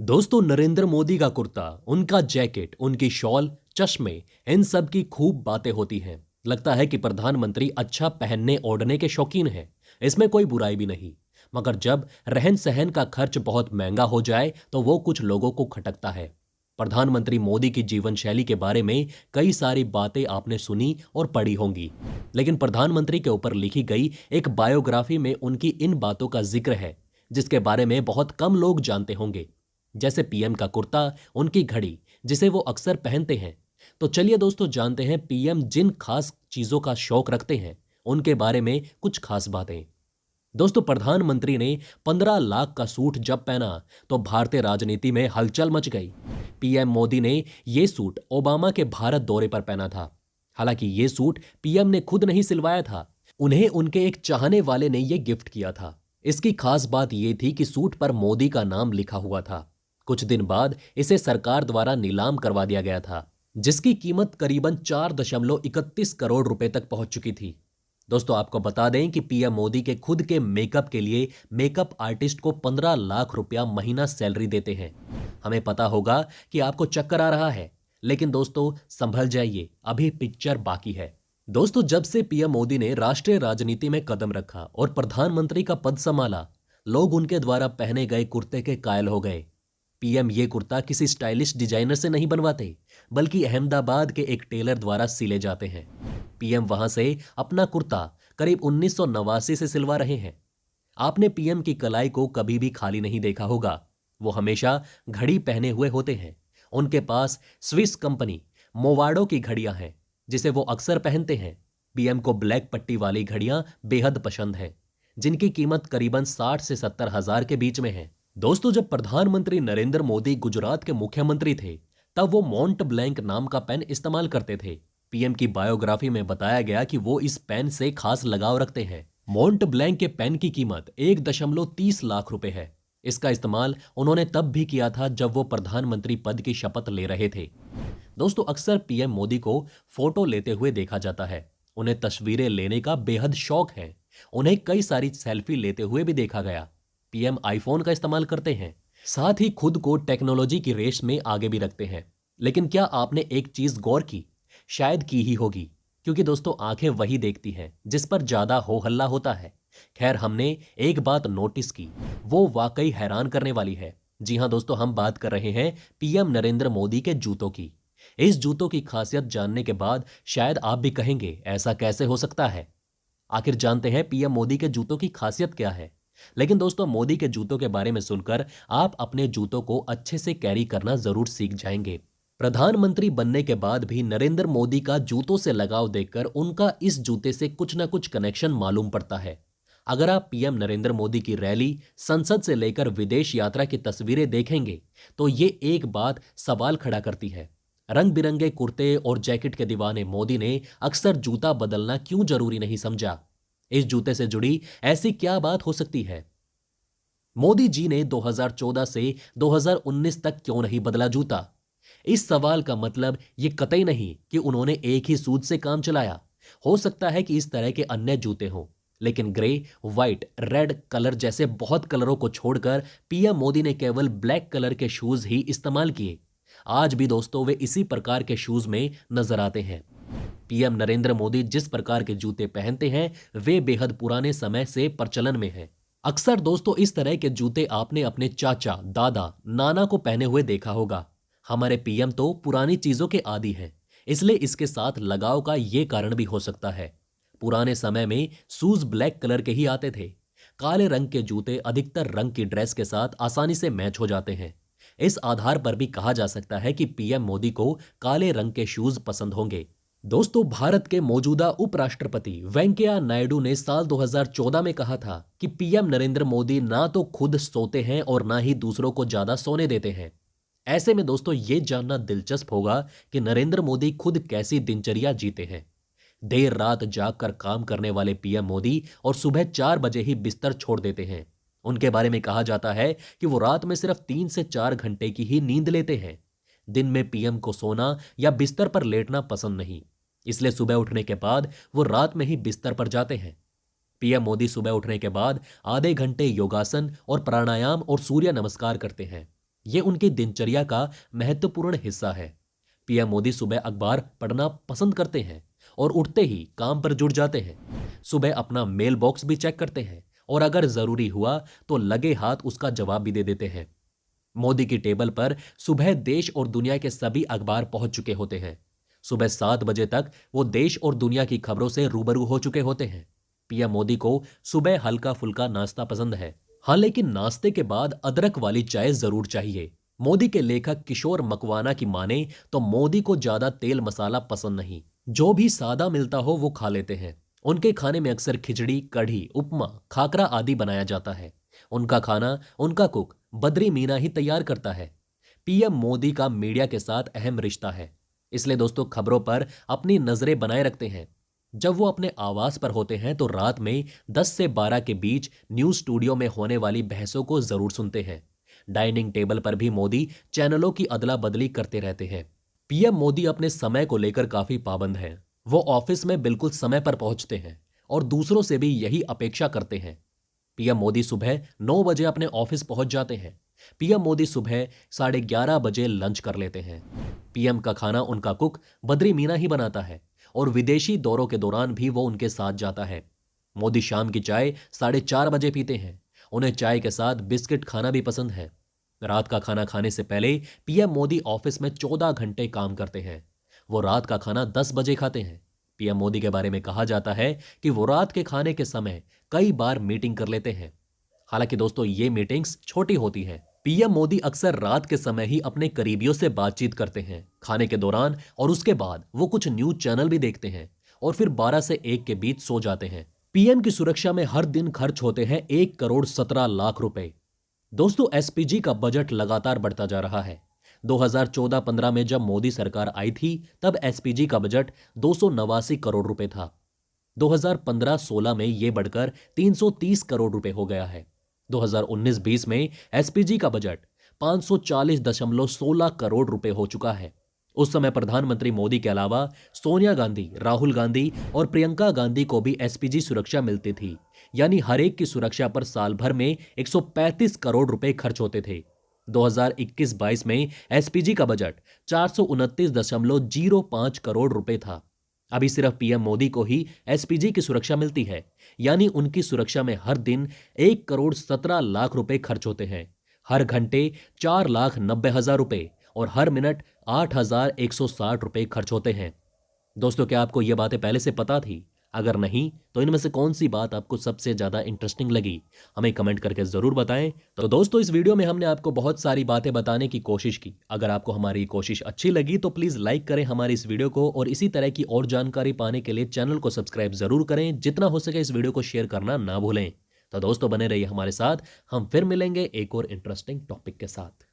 दोस्तों, नरेंद्र मोदी का कुर्ता, उनका जैकेट, उनकी शॉल, चश्मे, इन सब की खूब बातें होती हैं। लगता है कि प्रधानमंत्री अच्छा पहनने ओढ़ने के शौकीन हैं। इसमें कोई बुराई भी नहीं। मगर जब रहन सहन का खर्च बहुत महंगा हो जाए तो वो कुछ लोगों को खटकता है। प्रधानमंत्री मोदी की जीवन शैली के बारे में कई सारी बातें आपने सुनी और पढ़ी होंगी, लेकिन प्रधानमंत्री के ऊपर लिखी गई एक बायोग्राफी में उनकी इन बातों का जिक्र है जिसके बारे में बहुत कम लोग जानते होंगे। जैसे पीएम का कुर्ता, उनकी घड़ी जिसे वो अक्सर पहनते हैं। तो चलिए दोस्तों, जानते हैं पीएम जिन खास चीजों का शौक रखते हैं उनके बारे में कुछ खास बातें। दोस्तों, प्रधानमंत्री ने 15 लाख का सूट जब पहना तो भारतीय राजनीति में हलचल मच गई। पीएम मोदी ने यह सूट ओबामा के भारत दौरे पर पहना था। हालांकि यह सूट पीएम ने खुद नहीं सिलवाया था, उन्हें उनके एक चाहने वाले ने यह गिफ्ट किया था। इसकी खास बात यह थी कि सूट पर मोदी का नाम लिखा हुआ था। कुछ दिन बाद इसे सरकार द्वारा नीलाम करवा दिया गया था, जिसकी कीमत करीबन 4.31 करोड़ रुपए तक पहुंच चुकी थी। दोस्तों, आपको बता दें कि पीएम मोदी के खुद के मेकअप के लिए मेकअप आर्टिस्ट को 15 लाख रुपया महीना सैलरी देते हैं। हमें पता होगा कि आपको चक्कर आ रहा है, लेकिन दोस्तों संभल जाइए, अभी पिक्चर बाकी है। दोस्तों, जब से पीएम मोदी ने राष्ट्रीय राजनीति में कदम रखा और प्रधानमंत्री का पद संभाला, लोग उनके द्वारा पहने गए कुर्ते के कायल हो गए। पीएम ये कुर्ता किसी स्टाइलिश डिजाइनर से नहीं बनवाते, बल्कि अहमदाबाद के एक टेलर द्वारा सिले जाते हैं। पीएम वहां से अपना कुर्ता करीब 1989 से सिलवा रहे हैं। आपने पीएम की कलाई को कभी भी खाली नहीं देखा होगा। वो हमेशा घड़ी पहने हुए होते हैं। उनके पास स्विस कंपनी मोवाडो की घड़ियां हैं, जिसे वो अक्सर पहनते हैं। पीएम को ब्लैक पट्टी वाली घड़ियां बेहद पसंद है, जिनकी कीमत करीबन 60 से 70 हजार के बीच में है। दोस्तों, जब प्रधानमंत्री नरेंद्र मोदी गुजरात के मुख्यमंत्री थे, तब वो मॉन्ट ब्लैंक नाम का पेन इस्तेमाल करते थे। पीएम की बायोग्राफी में बताया गया कि वो इस पेन से खास लगाव रखते हैं। मॉन्ट ब्लैंक के पेन की कीमत 1.30 लाख रुपए है। इसका इस्तेमाल उन्होंने तब भी किया था जब वो प्रधानमंत्री पद की शपथ ले रहे थे। दोस्तों, अक्सर पीएम मोदी को फोटो लेते हुए देखा जाता है। उन्हें तस्वीरें लेने का बेहद शौक है। उन्हें कई सारी सेल्फी लेते हुए भी देखा गया। पीएम आईफोन का इस्तेमाल करते हैं, साथ ही खुद को टेक्नोलॉजी की रेस में आगे भी रखते हैं। लेकिन क्या आपने एक चीज गौर की? शायद की ही होगी, क्योंकि दोस्तों आंखें वही देखती हैं जिस पर ज्यादा हो हल्ला होता है। खैर, हमने एक बात नोटिस की, वो वाकई हैरान करने वाली है। जी हां दोस्तों, हम बात कर रहे हैं पीएम नरेंद्र मोदी के जूतों की। इस जूतों की खासियत जानने के बाद शायद आप भी कहेंगे, ऐसा कैसे हो सकता है? आखिर जानते हैं पीएम मोदी के जूतों की खासियत क्या है। लेकिन दोस्तों, मोदी के जूतों के बारे में सुनकर आप अपने जूतों को अच्छे से कैरी करना जरूर सीख जाएंगे। प्रधानमंत्री बनने के बाद भी नरेंद्र मोदी का जूतों से लगाव देखकर उनका इस जूते से कुछ ना कुछ कनेक्शन मालूम पड़ता है। अगर आप पीएम नरेंद्र मोदी की रैली, संसद से लेकर विदेश यात्रा की तस्वीरें देखेंगे तो ये एक बात सवाल खड़ा करती है। रंग बिरंगे कुर्ते और जैकेट के दीवाने मोदी ने अक्सर जूता बदलना क्यों जरूरी नहीं समझा? इस जूते से जुड़ी ऐसी क्या बात हो सकती है? मोदी जी ने 2014 से 2019 तक क्यों नहीं बदला जूता? इस सवाल का मतलब यह कतई नहीं कि उन्होंने एक ही सूद से काम चलाया। हो सकता है कि इस तरह के अन्य जूते हों, लेकिन ग्रे, व्हाइट, रेड कलर जैसे बहुत कलरों को छोड़कर पीएम मोदी ने केवल ब्लैक कलर के शूज ही इस्तेमाल किए। आज भी दोस्तों वे इसी प्रकार के शूज में नजर आते हैं। पीएम नरेंद्र मोदी जिस प्रकार के जूते पहनते हैं वे बेहद पुराने समय से प्रचलन में हैं। अक्सर दोस्तों इस तरह के जूते आपने अपने चाचा, दादा, नाना को पहने हुए देखा होगा। हमारे पीएम तो पुरानी चीजों के आदी हैं, इसलिए इसके साथ लगाव का ये कारण भी हो सकता है। पुराने समय में शूज ब्लैक कलर के ही आते थे। काले रंग के जूते अधिकतर रंग की ड्रेस के साथ आसानी से मैच हो जाते हैं। इस आधार पर भी कहा जा सकता है कि पीएम मोदी को काले रंग के शूज पसंद होंगे। दोस्तों, भारत के मौजूदा उपराष्ट्रपति वेंकैया नायडू ने साल 2014 में कहा था कि पीएम नरेंद्र मोदी ना तो खुद सोते हैं और ना ही दूसरों को ज्यादा सोने देते हैं। ऐसे में दोस्तों ये जानना दिलचस्प होगा कि नरेंद्र मोदी खुद कैसी दिनचर्या जीते हैं। देर रात जागकर काम करने वाले पीएम मोदी और सुबह 4 बजे ही बिस्तर छोड़ देते हैं। उनके बारे में कहा जाता है कि वो रात में सिर्फ 3 से 4 घंटे की ही नींद लेते हैं। दिन में पीएम को सोना या बिस्तर पर लेटना पसंद नहीं, इसलिए सुबह उठने के बाद वो रात में ही बिस्तर पर जाते हैं। पीएम मोदी सुबह उठने के बाद आधे घंटे योगासन और प्राणायाम और सूर्य नमस्कार करते हैं। ये उनकी दिनचर्या का महत्वपूर्ण हिस्सा है। पीएम मोदी सुबह अखबार पढ़ना पसंद करते हैं और उठते ही काम पर जुट जाते हैं। सुबह अपना मेल बॉक्स भी चेक करते हैं और अगर जरूरी हुआ तो लगे हाथ उसका जवाब भी दे देते हैं। मोदी की टेबल पर सुबह देश और दुनिया के सभी अखबार पहुंच चुके होते हैं। सुबह 7 बजे तक वो देश और दुनिया की खबरों से रूबरू हो चुके होते हैं। पीएम मोदी को सुबह हल्का फुल्का नाश्ता पसंद है। हाँ, लेकिन नाश्ते के बाद अदरक वाली चाय जरूर चाहिए। मोदी के लेखक किशोर मकवाना की माने तो मोदी को ज्यादा तेल मसाला पसंद नहीं। जो भी सादा मिलता हो वो खा लेते हैं। उनके खाने में अक्सर खिचड़ी, कढ़ी, उपमा, खाकरा आदि बनाया जाता है। उनका खाना उनका कुक बद्री मीना ही तैयार करता है। पीएम मोदी का मीडिया के साथ अहम रिश्ता है, इसलिए दोस्तों खबरों पर अपनी नजरें बनाए रखते हैं। जब वो अपने आवास पर होते हैं तो रात में 10 से 12 के बीच न्यूज स्टूडियो में होने वाली बहसों को जरूर सुनते हैं। डाइनिंग टेबल पर भी मोदी चैनलों की अदला बदली करते रहते हैं। पीएम मोदी अपने समय को लेकर काफी पाबंद हैं। वो ऑफिस में बिल्कुल समय पर पहुंचते हैं और दूसरों से भी यही अपेक्षा करते हैं। पीएम मोदी सुबह 9 बजे अपने ऑफिस पहुंच जाते हैं। पीएम मोदी सुबह 11:30 बजे लंच कर लेते हैं। पीएम का खाना उनका कुक बद्री मीना ही बनाता है और विदेशी दौरों के दौरान भी वो उनके साथ जाता है। मोदी शाम की चाय 4:30 बजे पीते हैं। उन्हें चाय के साथ बिस्किट खाना भी पसंद है। रात का खाना खाने से पहले पीएम मोदी ऑफिस में 14 घंटे काम करते हैं। वो रात का खाना 10 बजे खाते हैं। पीएम मोदी के बारे में कहा जाता है कि वो रात के खाने के समय कई बार मीटिंग कर लेते हैं। हालांकि दोस्तों ये मीटिंग्स छोटी होती हैं। पीएम मोदी अक्सर रात के समय ही अपने करीबियों से बातचीत करते हैं, खाने के दौरान, और उसके बाद वो कुछ न्यूज चैनल भी देखते हैं और फिर 12 से 1 के बीच सो जाते हैं। पीएम की सुरक्षा में हर दिन खर्च होते हैं 1,17,00,000 रुपए। दोस्तों एसपीजी का बजट लगातार बढ़ता जा रहा है। 2014-15 में जब मोदी सरकार आई थी तब एसपीजी का बजट 289 करोड़ रुपए था। 2015-16 में यह बढ़कर 330 करोड़ रुपए हो गया है। 2019-20 में एसपीजी का बजट 540.16 करोड़ रुपए हो चुका है। उस समय प्रधानमंत्री मोदी के अलावा सोनिया गांधी, राहुल गांधी और प्रियंका गांधी को भी एसपीजी सुरक्षा मिलती थी। यानी हर एक की सुरक्षा पर साल भर में 135 करोड़ रुपए खर्च होते थे। 2021-22 में एसपीजी का बजट 429.05 करोड़ रुपए था। अभी सिर्फ पीएम मोदी को ही एसपीजी की सुरक्षा मिलती है, यानी उनकी सुरक्षा में हर दिन 1,17,00,000 रुपए खर्च होते हैं। हर घंटे 4,90,000 रुपए और हर मिनट 8,160 रुपए खर्च होते हैं। दोस्तों क्या आपको ये बातें पहले से पता थी? अगर नहीं तो इनमें से कौन सी बात आपको सबसे ज्यादा इंटरेस्टिंग लगी, हमें कमेंट करके जरूर बताएं। तो दोस्तों इस वीडियो में हमने आपको बहुत सारी बातें बताने की कोशिश की। अगर आपको हमारी कोशिश अच्छी लगी तो प्लीज लाइक करें हमारी इस वीडियो को, और इसी तरह की और जानकारी पाने के लिए चैनल को सब्सक्राइब जरूर करें। जितना हो सके इस वीडियो को शेयर करना ना भूलें। तो दोस्तों बने रहिए हमारे साथ, हम फिर मिलेंगे एक और इंटरेस्टिंग टॉपिक के साथ।